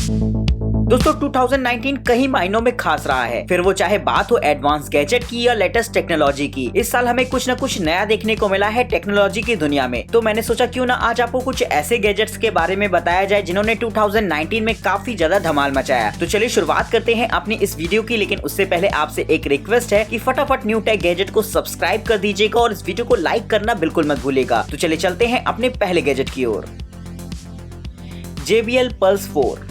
दोस्तों 2019 कई मायनों में खास रहा है, फिर वो चाहे बात हो एडवांस गैजेट की या लेटेस्ट टेक्नोलॉजी की। इस साल हमें कुछ न कुछ नया देखने को मिला है टेक्नोलॉजी की दुनिया में। तो मैंने सोचा क्यों ना आज आपको कुछ ऐसे गैजेट्स के बारे में बताया जाए जिन्होंने 2019 में काफी ज्यादा धमाल मचाया। तो चलिए शुरुआत करते हैं अपनी इस वीडियो की, लेकिन उससे पहले आपसे एक रिक्वेस्ट है कि फटाफट न्यू टेक गैजेट को सब्सक्राइब कर दीजिएगा और इस वीडियो को लाइक करना बिल्कुल मत भूलिएगा। तो चलिए चलते हैं अपने पहले गैजेट की ओर, JBL Pulse 4।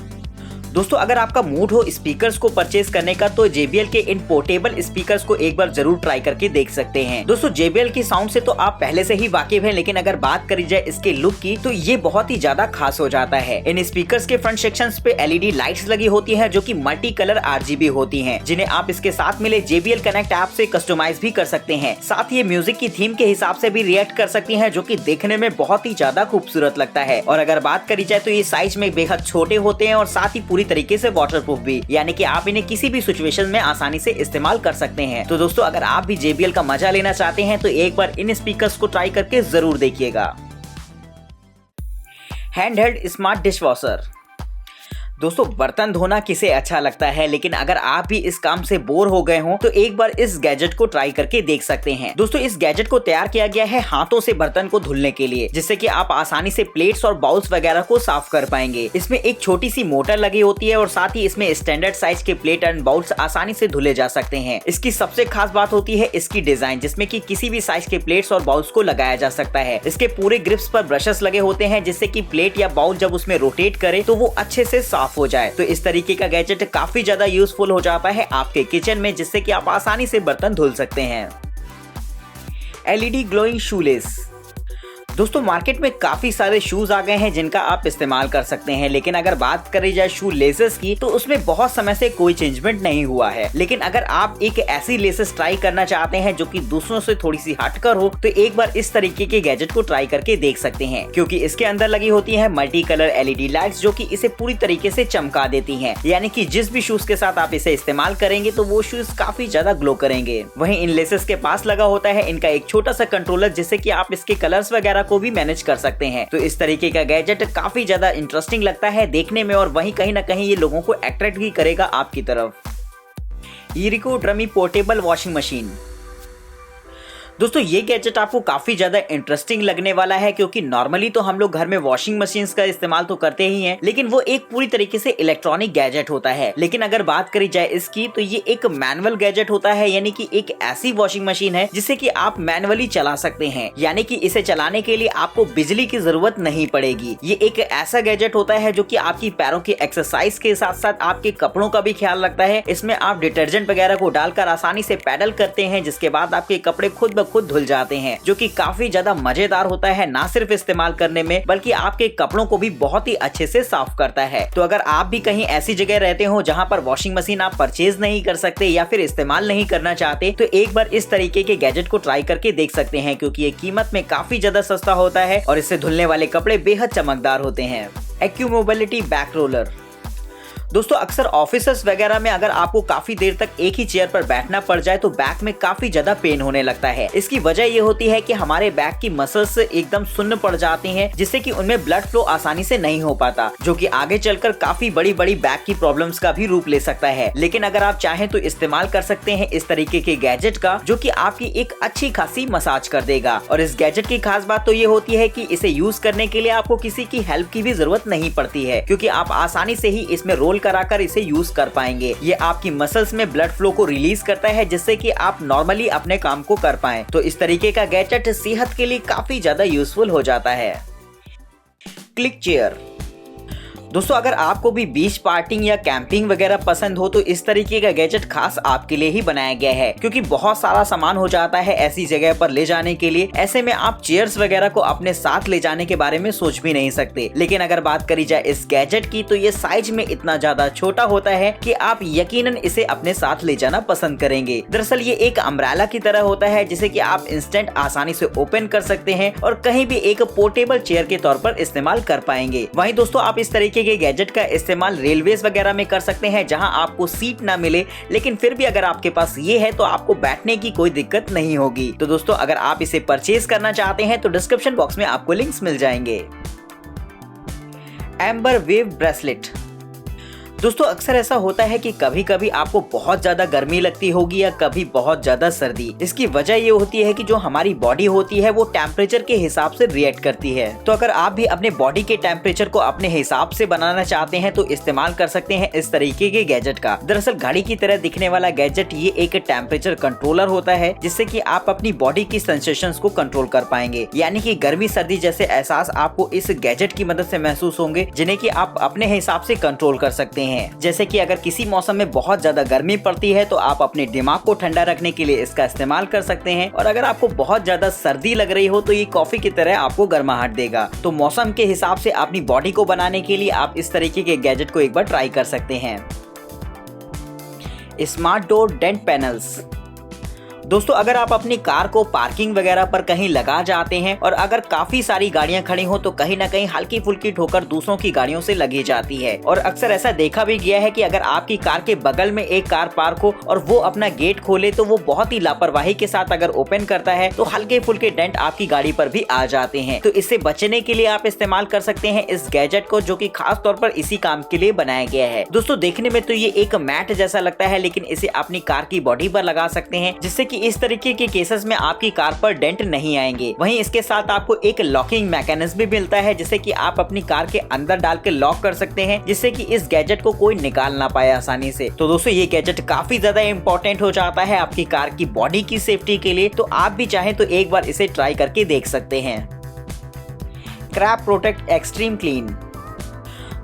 दोस्तों अगर आपका मूड हो स्पीकर्स को परचेज करने का तो JBL के इन पोर्टेबल स्पीकर्स को एक बार जरूर ट्राई करके देख सकते हैं। दोस्तों JBL की साउंड से तो आप पहले से ही वाकिफ हैं, लेकिन अगर बात करी जाए इसके लुक की तो ये बहुत ही ज्यादा खास हो जाता है। इन स्पीकर्स के फ्रंट सेक्शंस पे LED लाइट्स लगी होती है जो कि मल्टी कलर RGB होती है, जिन्हें आप इसके साथ मिले JBL कनेक्ट ऐप से कस्टमाइज भी कर सकते हैं। साथ ही म्यूजिक की थीम के हिसाब से भी रिएक्ट कर सकती है, जो की देखने में बहुत ही ज्यादा खूबसूरत लगता है। और अगर बात करी जाए तो ये साइज में बेहद छोटे होते हैं और साथ ही पूरी तरीके से वाटरप्रूफ भी, यानी कि आप इन्हें किसी भी सिचुएशन में आसानी से इस्तेमाल कर सकते हैं। तो दोस्तों अगर आप भी JBL का मजा लेना चाहते हैं तो एक बार इन स्पीकर्स को ट्राई करके जरूर देखिएगा। Handheld smart dishwasher. दोस्तों बर्तन धोना किसे अच्छा लगता है, लेकिन अगर आप भी इस काम से बोर हो गए हो तो एक बार इस गैजेट को ट्राई करके देख सकते हैं। दोस्तों इस गैजेट को तैयार किया गया है हाथों से बर्तन को धुलने के लिए, जिससे कि आप आसानी से प्लेट्स और बाउल्स वगैरह को साफ कर पाएंगे। इसमें एक छोटी सी मोटर लगी होती है और साथ ही इसमें स्टैंडर्ड साइज के प्लेट एंड बाउल्स आसानी से धुले जा सकते हैं। इसकी सबसे खास बात होती है इसकी डिजाइन, जिसमें कि किसी भी साइज के प्लेट्स और बाउल्स को लगाया जा सकता है। इसके पूरे ग्रिप्स पर ब्रशेस लगे होते हैं, जिससे कि प्लेट या बाउल जब उसमें रोटेट करे तो वो अच्छे से साफ हो जाए। तो इस तरीके का गैजेट काफी ज्यादा यूजफुल हो जाता है आपके किचन में, जिससे कि आप आसानी से बर्तन धुल सकते हैं। LED glowing shoelace. दोस्तों मार्केट में काफी सारे शूज आ गए हैं जिनका आप इस्तेमाल कर सकते हैं, लेकिन अगर बात करी जाए शू लेसेस की तो उसमें बहुत समय से कोई चेंजमेंट नहीं हुआ है। लेकिन अगर आप एक ऐसी लेसेस ट्राई करना चाहते हैं जो कि दूसरों से थोड़ी सी हटकर हो तो एक बार इस तरीके के गैजेट को ट्राई करके देख सकते हैं, क्योंकि इसके अंदर लगी होती है मल्टी कलर LED लाइट्स जो कि इसे पूरी तरीके से चमका देती हैं। यानी कि जिस भी शूज के साथ आप इसे इस्तेमाल करेंगे तो वो शूज काफी ज्यादा ग्लो करेंगे। वहीं इन लेसेस के पास लगा होता है इनका एक छोटा सा कंट्रोलर, जिससे कि आप इसके कलर्स वगैरह को भी मैनेज कर सकते हैं। तो इस तरीके का गैजेट काफी ज्यादा इंटरेस्टिंग लगता है देखने में, और वहीं कहीं ना कहीं ये लोगों को अट्रैक्ट भी करेगा आपकी तरफ। ईरिको ड्रमी पोर्टेबल वॉशिंग मशीन। दोस्तों ये गैजेट आपको काफी ज्यादा इंटरेस्टिंग लगने वाला है, क्योंकि नॉर्मली तो हम लोग घर में वॉशिंग मशीन्स का इस्तेमाल तो करते ही हैं, लेकिन वो एक पूरी तरीके से इलेक्ट्रॉनिक गैजेट होता है। लेकिन अगर बात करी जाए इसकी तो ये एक मैनुअल गैजेट होता है, यानी कि एक ऐसी वॉशिंग मशीन है जिसे कि आप मैनुअली चला सकते हैं, यानी कि इसे चलाने के लिए आपको बिजली की जरूरत नहीं पड़ेगी। ये एक ऐसा गैजेट होता है जो कि आपकी पैरों की एक्सरसाइज के साथ साथ आपके कपड़ों का भी ख्याल रखता है। इसमें आप डिटर्जेंट वगैरह को डालकर आसानी से पैडल करते हैं, जिसके बाद आपके कपड़े खुद धुल जाते हैं, जो कि काफी ज्यादा मजेदार होता है, ना सिर्फ इस्तेमाल करने में बल्कि आपके कपड़ों को भी बहुत ही अच्छे से साफ करता है। तो अगर आप भी कहीं ऐसी जगह रहते हो जहां पर वॉशिंग मशीन आप परचेज नहीं कर सकते या फिर इस्तेमाल नहीं करना चाहते, तो एक बार इस तरीके के गैजेट को ट्राई करके देख सकते हैं, क्योंकि ये कीमत में काफी ज्यादा सस्ता होता है और इससे धुलने वाले कपड़े बेहद चमकदार होते हैं। AQ mobility back roller. दोस्तों अक्सर ऑफिसेस वगैरह में अगर आपको काफी देर तक एक ही चेयर पर बैठना पड़ जाए तो बैक में काफी ज्यादा पेन होने लगता है। इसकी वजह ये होती है कि हमारे बैक की मसल्स एकदम सुन्न पड़ जाती हैं, जिससे कि उनमें ब्लड फ्लो आसानी से नहीं हो पाता, जो कि आगे चलकर काफी बड़ी बैक की प्रॉब्लम्स का भी रूप ले सकता है। लेकिन अगर आप चाहें तो इस्तेमाल कर सकते हैं इस तरीके के गैजेट का, जो कि आपकी एक अच्छी खासी मसाज कर देगा। और इस गैजेट की खास बात तो ये होती है कि इसे यूज करने के लिए आपको किसी की हेल्प की भी जरूरत नहीं पड़ती है, क्योंकि आप आसानी से ही इसमें रोल कराकर इसे यूज कर पाएंगे। ये आपकी मसल्स में ब्लड फ्लो को रिलीज करता है, जिससे कि आप नॉर्मली अपने काम को कर पाएं। तो इस तरीके का गैजेट सेहत के लिए काफी ज्यादा यूजफुल हो जाता है। Click chair. दोस्तों अगर आपको भी बीच पार्टिंग या कैंपिंग वगैरह पसंद हो तो इस तरीके का गैजेट खास आपके लिए ही बनाया गया है, क्योंकि बहुत सारा सामान हो जाता है ऐसी जगह पर ले जाने के लिए। ऐसे में आप चेयर्स वगैरह को अपने साथ ले जाने के बारे में सोच भी नहीं सकते। लेकिन अगर बात करी जाए इस गैजेट की तो ये साइज में इतना ज्यादा छोटा होता है कि आप यकीनन इसे अपने साथ ले जाना पसंद करेंगे। दरअसल ये एक अम्ब्रेला की तरह होता है, जिसे कि आप इंस्टेंट आसानी से ओपन कर सकते हैं और कहीं भी एक पोर्टेबल चेयर के तौर पर इस्तेमाल कर पाएंगे। वहीं दोस्तों आप इस तरीके के गैजेट का इस्तेमाल रेलवेज वगैरह में कर सकते हैं, जहां आपको सीट ना मिले, लेकिन फिर भी अगर आपके पास ये है तो आपको बैठने की कोई दिक्कत नहीं होगी। तो दोस्तों अगर आप इसे परचेज करना चाहते हैं तो डिस्क्रिप्शन बॉक्स में आपको लिंक्स मिल जाएंगे। Amber wave bracelet. दोस्तों अक्सर ऐसा होता है कि कभी कभी आपको बहुत ज्यादा गर्मी लगती होगी या कभी बहुत ज्यादा सर्दी। इसकी वजह ये होती है कि जो हमारी बॉडी होती है वो टेम्परेचर के हिसाब से रिएक्ट करती है। तो अगर आप भी अपने बॉडी के टेम्परेचर को अपने हिसाब से बनाना चाहते हैं तो इस्तेमाल कर सकते हैं इस तरीके के गैजेट का। दरअसल घड़ी की तरह दिखने वाला गैजेट ये एक टेम्परेचर कंट्रोलर होता है, जिससे कि आप अपनी बॉडी की सेंसेशंस को कंट्रोल कर पाएंगे। यानी कि गर्मी सर्दी जैसे एहसास आपको इस गैजेट की मदद से महसूस होंगे, जिन्हें कि आप अपने हिसाब से कंट्रोल कर सकते हैं। जैसे कि अगर किसी मौसम में बहुत ज्यादा गर्मी पड़ती है तो आप अपने दिमाग को ठंडा रखने के लिए इसका इस्तेमाल कर सकते हैं, और अगर आपको बहुत ज्यादा सर्दी लग रही हो तो ये कॉफी की तरह आपको गर्माहट देगा। तो मौसम के हिसाब से अपनी बॉडी को बनाने के लिए आप इस तरीके के गैजेट को एक बार ट्राई कर सकते हैं। Smart door dent panels. दोस्तों अगर आप अपनी कार को पार्किंग वगैरह पर कहीं लगा जाते हैं और अगर काफी सारी गाड़ियां खड़ी हो तो कहीं ना कहीं हल्की फुल्की ठोकर दूसरों की गाड़ियों से लगी जाती है। और अक्सर ऐसा देखा भी गया है कि अगर आपकी कार के बगल में एक कार पार्क हो और वो अपना गेट खोले तो वो बहुत ही लापरवाही के साथ अगर ओपन करता है तो हल्के फुल्के डेंट आपकी गाड़ी पर भी आ जाते हैं। तो इससे बचने के लिए आप इस्तेमाल कर सकते हैं इस गैजेट को, जो कि खास तौर पर इसी काम के लिए बनाया गया है। दोस्तों देखने में तो ये एक मैट जैसा लगता है, लेकिन इसे अपनी कार की बॉडी पर लगा सकते हैं, जिससे कि इस तरीके के केसेस में आपकी कार पर डेंट नहीं आएंगे। वहीं इसके साथ आपको एक लॉकिंग मैकेनिज्म भी मिलता है, जिसे कि आप अपनी कार के अंदर डाल के लॉक कर सकते हैं, जिससे कि इस गैजेट को कोई निकाल ना पाए आसानी से। तो दोस्तों ये गैजेट काफी ज्यादा इंपॉर्टेंट हो जाता है आपकी कार की बॉडी की सेफ्टी के लिए। तो आप भी चाहें तो एक बार इसे ट्राई करके देख सकते हैं। Crep protect extreme clean.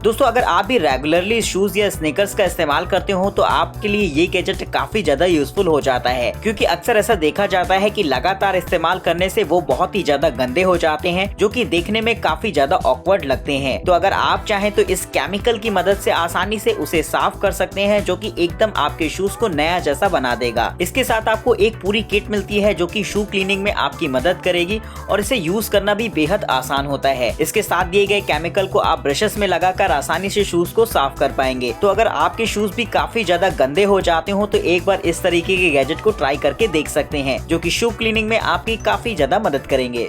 दोस्तों अगर आप भी रेगुलरली शूज या स्नीकर्स का इस्तेमाल करते हो तो आपके लिए ये गैजेट काफी ज्यादा यूजफुल हो जाता है, क्योंकि अक्सर ऐसा देखा जाता है कि लगातार इस्तेमाल करने से वो बहुत ही ज्यादा गंदे हो जाते हैं, जो कि देखने में काफी ज्यादा ऑकवर्ड लगते हैं। तो अगर आप चाहें तो इस केमिकल की मदद से आसानी से उसे साफ कर सकते हैं, जो कि एकदम आपके शूज को नया जैसा बना देगा। इसके साथ आपको एक पूरी किट मिलती है जो कि शू क्लीनिंग में आपकी मदद करेगी, और इसे यूज करना भी बेहद आसान होता है। इसके साथ दिए गए केमिकल को आप ब्रशेस में लगाकर आसानी से शूज को साफ कर पाएंगे। तो अगर आपके शूज भी काफी ज्यादा गंदे हो जाते हो तो एक बार इस तरीके के गैजेट को ट्राई करके देख सकते हैं, जो कि शू क्लीनिंग में आपकी काफी ज्यादा मदद करेंगे।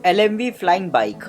LMV flying bike.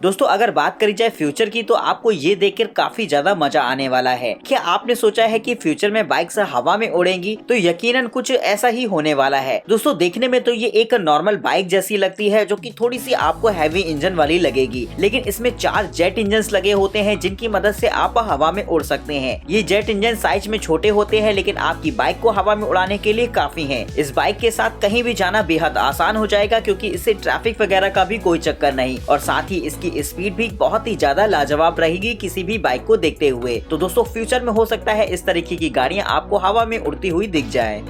दोस्तों अगर बात करी जाए फ्यूचर की तो आपको ये देखकर काफी ज्यादा मजा आने वाला है। क्या आपने सोचा है कि फ्यूचर में बाइक्स हवा में उड़ेंगी? तो यकीनन कुछ ऐसा ही होने वाला है। दोस्तों देखने में तो ये एक नॉर्मल बाइक जैसी लगती है, जो कि थोड़ी सी आपको हैवी इंजन वाली लगेगी, लेकिन इसमें 4 जेट इंजन लगे होते हैं, जिनकी मदद से आप हवा में उड़ सकते हैं। ये जेट इंजन साइज में छोटे होते हैं, लेकिन आपकी बाइक को हवा में उड़ाने के लिए काफी है। इस बाइक के साथ कहीं भी जाना बेहद आसान हो जाएगा, क्योंकि इससे ट्रैफिक वगैरह का भी कोई चक्कर नहीं, और साथ ही इसकी स्पीड भी बहुत ही ज्यादा लाजवाब रहेगी किसी भी बाइक को देखते हुए। तो दोस्तों फ्यूचर में हो सकता है इस तरीके की गाड़ियां आपको हवा में उड़ती हुई दिख जाए।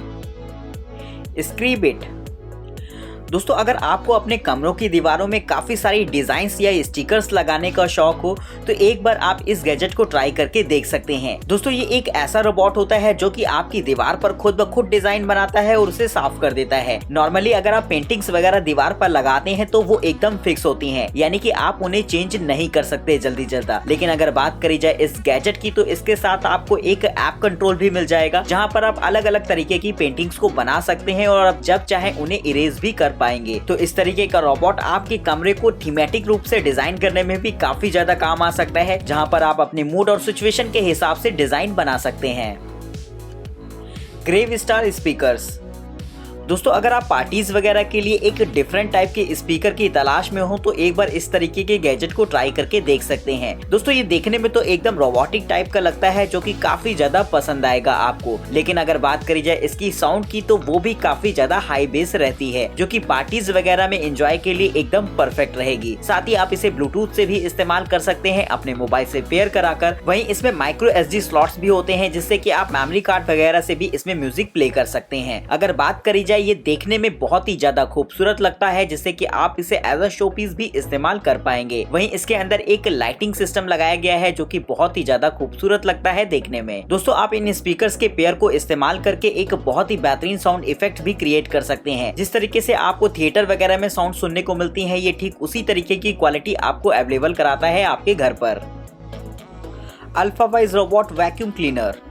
स्क्रीबिट। दोस्तों अगर आपको अपने कमरों की दीवारों में काफी सारी डिजाइन्स या स्टिकर्स लगाने का शौक हो तो एक बार आप इस गैजेट को ट्राई करके देख सकते हैं। दोस्तों ये एक ऐसा रोबोट होता है जो कि आपकी दीवार पर खुद ब खुद डिजाइन बनाता है और उसे साफ कर देता है। नॉर्मली अगर आप पेंटिंग्स वगैरह दीवार पर लगाते हैं तो वो एकदम फिक्स होती हैं, यानी कि आप उन्हें चेंज नहीं कर सकते जल्दी जल्दा। लेकिन अगर बात करी जाए इस गैजेट की तो इसके साथ आपको एक ऐप कंट्रोल भी मिल जाएगा, जहाँ पर आप अलग अलग तरीके की पेंटिंग्स को बना सकते हैं और आप जब चाहे उन्हें इरेज भी कर पाएंगे। तो इस तरीके का रोबोट आपके कमरे को थीमेटिक रूप से डिजाइन करने में भी काफी ज्यादा काम आ सकता है, जहां पर आप अपने मूड और सिचुएशन के हिसाब से डिजाइन बना सकते हैं। Gravastar speakers. दोस्तों अगर आप पार्टीज वगैरह के लिए एक डिफरेंट टाइप के स्पीकर की तलाश में हो तो एक बार इस तरीके के गैजेट को ट्राई करके देख सकते हैं। दोस्तों ये देखने में तो एकदम रोबोटिक टाइप का लगता है, जो कि काफी ज्यादा पसंद आएगा आपको। लेकिन अगर बात करी जाए इसकी साउंड की तो वो भी काफी ज्यादा हाई बेस रहती है, जो कि पार्टीज वगैरह में एंजॉय के लिए एकदम परफेक्ट रहेगी। साथ ही आप इसे ब्लूटूथ से भी इस्तेमाल कर सकते हैं अपने मोबाइल से पेयर कराकर। वहीं इसमें माइक्रो SD स्लॉट्स भी होते हैं, जिससे कि आप मेमोरी कार्ड वगैरह से भी इसमें म्यूजिक प्ले कर सकते हैं। अगर बात करी जाए ये देखने में बहुत ही ज्यादा खूबसूरत लगता है, जिससे कि आप इसे एज अ शो पीस भी इस्तेमाल कर पाएंगे। वहीं इसके अंदर एक लाइटिंग सिस्टम लगाया गया है, जो कि बहुत ही ज्यादा खूबसूरत लगता है देखने में। दोस्तों आप इन स्पीकर्स के पेयर को इस्तेमाल करके एक बहुत ही बेहतरीन साउंड इफेक्ट भी क्रिएट कर सकते हैं। जिस तरीके से आपको थिएटर वगैरह में साउंड सुनने को मिलती है, ये ठीक उसी तरीके की क्वालिटी आपको अवेलेबल कराता है आपके घर पर। अल्फावाइज रोबोट वैक्यूम क्लीनर।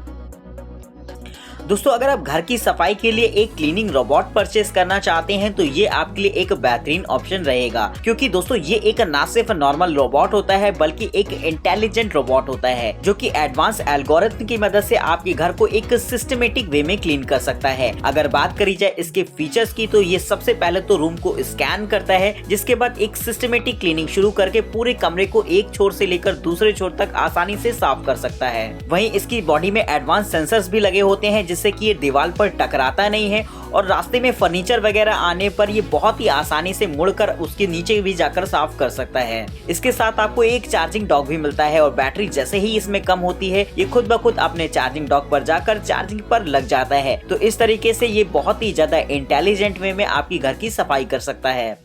दोस्तों अगर आप घर की सफाई के लिए एक क्लीनिंग रोबोट परचेस करना चाहते हैं तो ये आपके लिए एक बेहतरीन ऑप्शन रहेगा, क्योंकि दोस्तों ये एक ना सिर्फ नॉर्मल रोबोट होता है बल्कि एक इंटेलिजेंट रोबोट होता है जो कि एडवांस एल्गोरिथम की मदद से आपके घर को एक सिस्टमेटिक वे में क्लीन कर सकता है। अगर बात करी जाए इसके फीचर्स की तो ये सबसे पहले तो रूम को स्कैन करता है, जिसके बाद एक सिस्टमेटिक क्लीनिंग शुरू करके पूरे कमरे को एक छोर से लेकर दूसरे छोर तक आसानी से साफ कर सकता है। वहीं इसकी बॉडी में एडवांस सेंसर्स भी लगे होते हैं जिससे कि ये दीवार पर टकराता नहीं है और रास्ते में फर्नीचर वगैरह आने पर ये बहुत ही आसानी से मुड़कर उसके नीचे भी जाकर साफ कर सकता है। इसके साथ आपको एक चार्जिंग डॉक भी मिलता है और बैटरी जैसे ही इसमें कम होती है ये खुद ब खुद अपने चार्जिंग डॉक पर जाकर चार्जिंग पर लग जाता है। तो इस तरीके से ये बहुत ही ज्यादा इंटेलिजेंट वे में आपकी घर की सफाई कर सकता है।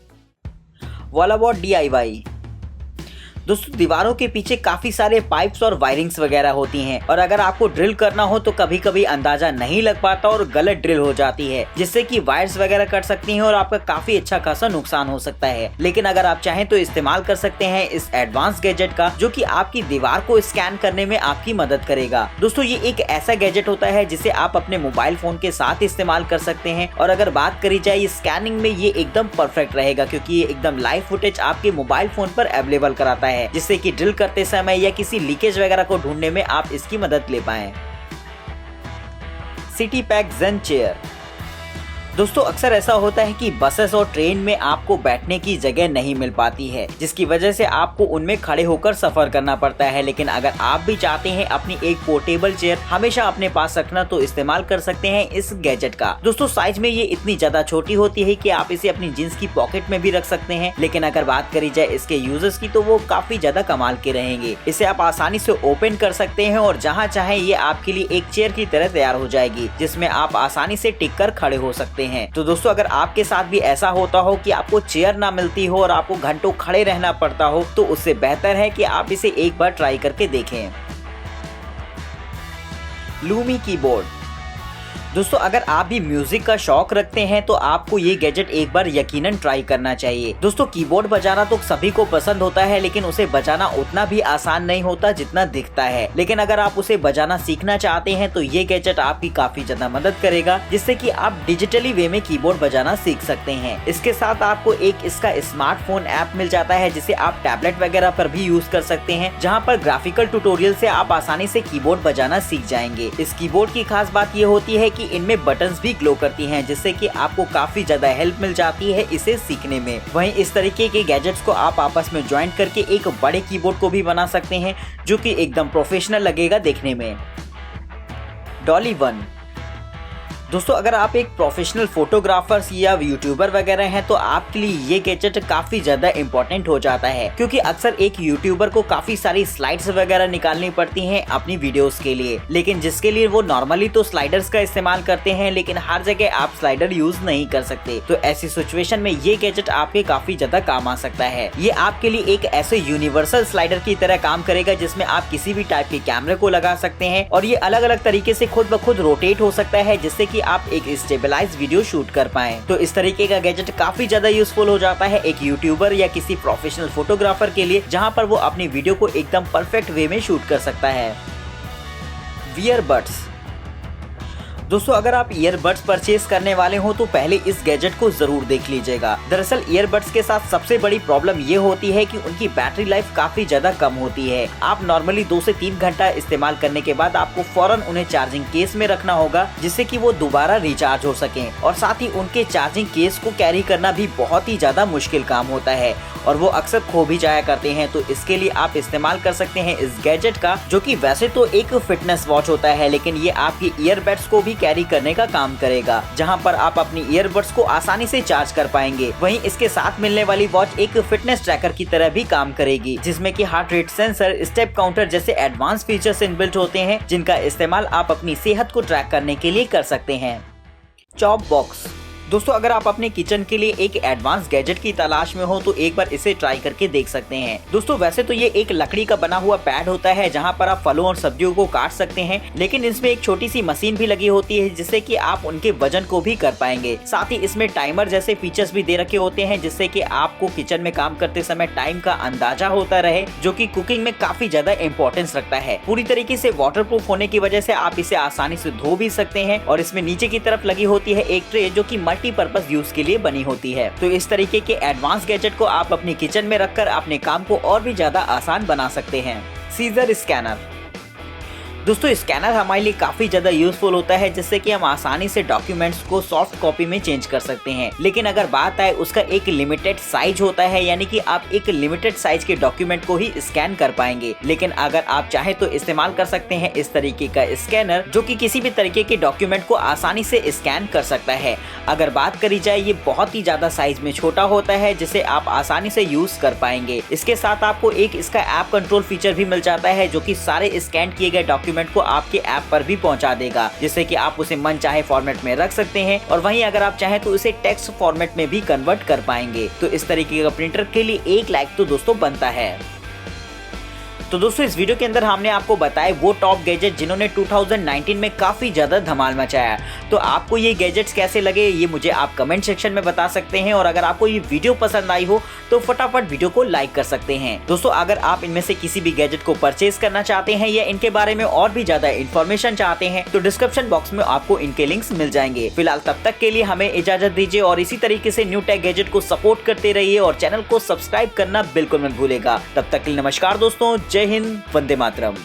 वॉलाबॉट DIY। दोस्तों दीवारों के पीछे काफी सारे पाइप्स और वायरिंग्स वगैरह होती हैं और अगर आपको ड्रिल करना हो तो कभी कभी अंदाजा नहीं लग पाता और गलत ड्रिल हो जाती है, जिससे कि वायर्स वगैरह कट सकती हैं और आपका काफी अच्छा खासा नुकसान हो सकता है। लेकिन अगर आप चाहें तो इस्तेमाल कर सकते हैं इस एडवांस गैजेट का जो कि आपकी दीवार को स्कैन करने में आपकी मदद करेगा। दोस्तों ये एक ऐसा गैजेट होता है जिसे आप अपने मोबाइल फोन के साथ इस्तेमाल कर सकते हैं और अगर बात करी जाए स्कैनिंग में ये एकदम परफेक्ट रहेगा, क्योंकि ये एकदम लाइव फुटेज आपके मोबाइल फोन पर अवेलेबल कराता है, जिससे कि ड्रिल करते समय या किसी लीकेज वगैरह को ढूंढने में आप इसकी मदद ले पाएं। सिटी पैक जेन चेयर। दोस्तों अक्सर ऐसा होता है कि बसेस और ट्रेन में आपको बैठने की जगह नहीं मिल पाती है, जिसकी वजह से आपको उनमें खड़े होकर सफर करना पड़ता है। लेकिन अगर आप भी चाहते हैं अपनी एक पोर्टेबल चेयर हमेशा अपने पास रखना तो इस्तेमाल कर सकते हैं इस गैजेट का। दोस्तों साइज में ये इतनी ज्यादा छोटी होती है कि आप इसे अपनी जींस की पॉकेट में भी रख सकते हैं, लेकिन अगर बात करी जाए इसके यूजर्स की तो वो काफी ज्यादा कमाल के रहेंगे। इसे आप आसानी से ओपन कर सकते हैं और जहाँ चाहे ये आपके लिए एक चेयर की तरह तैयार हो जाएगी, जिसमें आप आसानी से टिक कर खड़े हो सकते हैं। तो दोस्तों अगर आपके साथ भी ऐसा होता हो कि आपको चेयर ना मिलती हो और आपको घंटों खड़े रहना पड़ता हो तो उससे बेहतर है कि आप इसे एक बार ट्राई करके देखें। Lumi keyboard. दोस्तों अगर आप भी म्यूजिक का शौक रखते हैं तो आपको ये गैजेट एक बार यकीनन ट्राई करना चाहिए। दोस्तों कीबोर्ड बजाना तो सभी को पसंद होता है, लेकिन उसे बजाना उतना भी आसान नहीं होता जितना दिखता है। लेकिन अगर आप उसे बजाना सीखना चाहते हैं तो ये गैजेट आपकी काफी ज्यादा मदद करेगा, जिससे कि आप डिजिटली वे में कीबोर्ड बजाना सीख सकते हैं। इसके साथ आपको एक इसका स्मार्टफोन ऐप मिल जाता है जिसे आप टैबलेट वगैरह पर भी यूज कर सकते हैं, जहाँ पर ग्राफिकल ट्यूटोरियल से आप आसानी से कीबोर्ड बजाना सीख जाएंगे। इस कीबोर्ड की खास बात ये होती है कि इनमें बटन्स भी ग्लो करती हैं, जिससे कि आपको काफी ज्यादा हेल्प मिल जाती है इसे सीखने में। वहीं इस तरीके के गैजेट्स को आप आपस में ज्वाइन करके एक बड़े कीबोर्ड को भी बना सकते हैं जो कि एकदम प्रोफेशनल लगेगा देखने में। डॉली वन। दोस्तों अगर आप एक प्रोफेशनल फोटोग्राफर्स या यूट्यूबर वगैरह हैं तो आपके लिए ये गैजेट काफी ज्यादा इम्पोर्टेंट हो जाता है, क्योंकि अक्सर एक यूट्यूबर को काफी सारी स्लाइड्स वगैरह निकालनी पड़ती हैं अपनी वीडियोस के लिए, लेकिन जिसके लिए वो नॉर्मली तो स्लाइडर्स का इस्तेमाल करते हैं, लेकिन हर जगह आप स्लाइडर यूज नहीं कर सकते। तो ऐसी सिचुएशन में ये गैजेट आपके काफी ज्यादा काम आ सकता है। ये आपके लिए एक ऐसे यूनिवर्सल स्लाइडर की तरह काम करेगा जिसमें आप किसी भी टाइप के कैमरे को लगा सकते हैं और ये अलग अलग तरीके से खुद ब खुद रोटेट हो सकता है, जिससे कि आप एक स्टेबलाइज वीडियो शूट कर पाएं। तो इस तरीके का गैजेट काफी ज्यादा यूजफुल हो जाता है एक यूट्यूबर या किसी प्रोफेशनल फोटोग्राफर के लिए, जहां पर वो अपनी वीडियो को एकदम परफेक्ट वे में शूट कर सकता है। ईयरबड्स। दोस्तों अगर आप ईयरबड्स परचेज करने वाले हो तो पहले इस गैजेट को जरूर देख लीजिएगा। दरअसल ईयरबड्स के साथ सबसे बड़ी प्रॉब्लम ये होती है कि उनकी बैटरी लाइफ काफी ज्यादा कम होती है। आप नॉर्मली 2 से 3 घंटा इस्तेमाल करने के बाद आपको फौरन उन्हें चार्जिंग केस में रखना होगा, जिससे कि वो दोबारा रिचार्ज हो सके। और साथ ही उनके चार्जिंग केस को कैरी करना भी बहुत ही ज्यादा मुश्किल काम होता है और वो अक्सर खो भी जाया करते हैं। तो इसके लिए आप इस्तेमाल कर सकते हैं इस गैजेट का, जो कि वैसे तो एक फिटनेस वॉच होता है, लेकिन ये आपके ईयरबड्स को भी कैरी करने का काम करेगा, जहां पर आप अपनी ईयरबड्स को आसानी से चार्ज कर पाएंगे। वहीं इसके साथ मिलने वाली वॉच एक फिटनेस ट्रैकर की तरह भी काम करेगी, जिसमें कि heart rate sensor, step counter जैसे एडवांस फीचर्स इनबिल्ट होते हैं, जिनका इस्तेमाल आप अपनी सेहत को ट्रैक करने के लिए कर सकते हैं। Chop box. दोस्तों अगर आप अपने किचन के लिए एक एडवांस गैजेट की तलाश में हो तो एक बार इसे ट्राई करके देख सकते हैं। दोस्तों वैसे तो ये एक लकड़ी का बना हुआ पैड होता है जहाँ पर आप फलों और सब्जियों को काट सकते हैं, लेकिन इसमें एक छोटी सी मशीन भी लगी होती है जिससे कि आप उनके वजन को भी कर पाएंगे। साथ ही इसमें टाइमर जैसे फीचर्स भी दे रखे होते हैं जिससे कि आपको किचन में काम करते समय टाइम का अंदाजा होता रहे, जो कि कुकिंग में काफी ज्यादा इंपॉर्टेंस रखता है। पूरी तरीके से वाटरप्रूफ होने की वजह से आप इसे आसानी से धो भी सकते हैं और इसमें नीचे की तरफ लगी होती है एक ट्रे जो कि मल्टीपर्पज यूज के लिए बनी होती है। तो इस तरीके के एडवांस गैजेट को आप अपनी किचन में रखकर अपने काम को और भी ज्यादा आसान बना सकते हैं। Scissor scanner. दोस्तों स्कैनर हमारे लिए काफी ज्यादा यूजफुल होता है जिससे कि हम आसानी से डॉक्यूमेंट्स को सॉफ्ट कॉपी में चेंज कर सकते हैं, लेकिन अगर बात आए उसका एक लिमिटेड साइज होता है, यानी कि आप एक लिमिटेड साइज के डॉक्यूमेंट को ही स्कैन कर पाएंगे। लेकिन अगर आप चाहे तो इस्तेमाल कर सकते हैं इस तरीके का स्कैनर जो कि किसी भी तरीके के डॉक्यूमेंट को आसानी से स्कैन कर सकता है। अगर बात करी जाए ये बहुत ही ज्यादा साइज में छोटा होता है जिसे आप आसानी से यूज कर पाएंगे। इसके साथ आपको एक इसका ऐप कंट्रोल फीचर भी मिल जाता है जो कि सारे स्कैन किए गए डॉक्यूमेंट को आपके ऐप पर भी पहुंचा देगा, जिससे कि आप उसे मन चाहे फॉर्मेट में रख सकते हैं और वहीं अगर आप चाहें तो उसे टेक्स्ट फॉर्मेट में भी कन्वर्ट कर पाएंगे। तो इस तरीके का प्रिंटर के लिए एक लाइक तो दोस्तों बनता है। तो दोस्तों इस वीडियो के अंदर हमने आपको बताया वो टॉप गैजेट जिन्होंने 2019 में काफी ज्यादा धमाल मचाया। तो आपको ये गैजेट्स कैसे लगे ये मुझे आप कमेंट सेक्शन में बता सकते हैं, और अगर आपको ये वीडियो पसंद आई हो तो फटाफट वीडियो को लाइक कर सकते हैं। दोस्तों अगर आप इनमें से किसी भी गैजेट को परचेज करना चाहते हैं या इनके बारे में और भी ज्यादा इन्फॉर्मेशन चाहते हैं तो डिस्क्रिप्शन बॉक्स में आपको इनके लिंक्स मिल जाएंगे। फिलहाल तब तक के लिए हमें इजाजत दीजिए और इसी तरीके से न्यू टेक गैजेट को सपोर्ट करते रहिए और चैनल को सब्सक्राइब करना बिल्कुल मत भूलेगा। तब तक के लिए नमस्कार दोस्तों, जय हिंद, वंदे मातरम।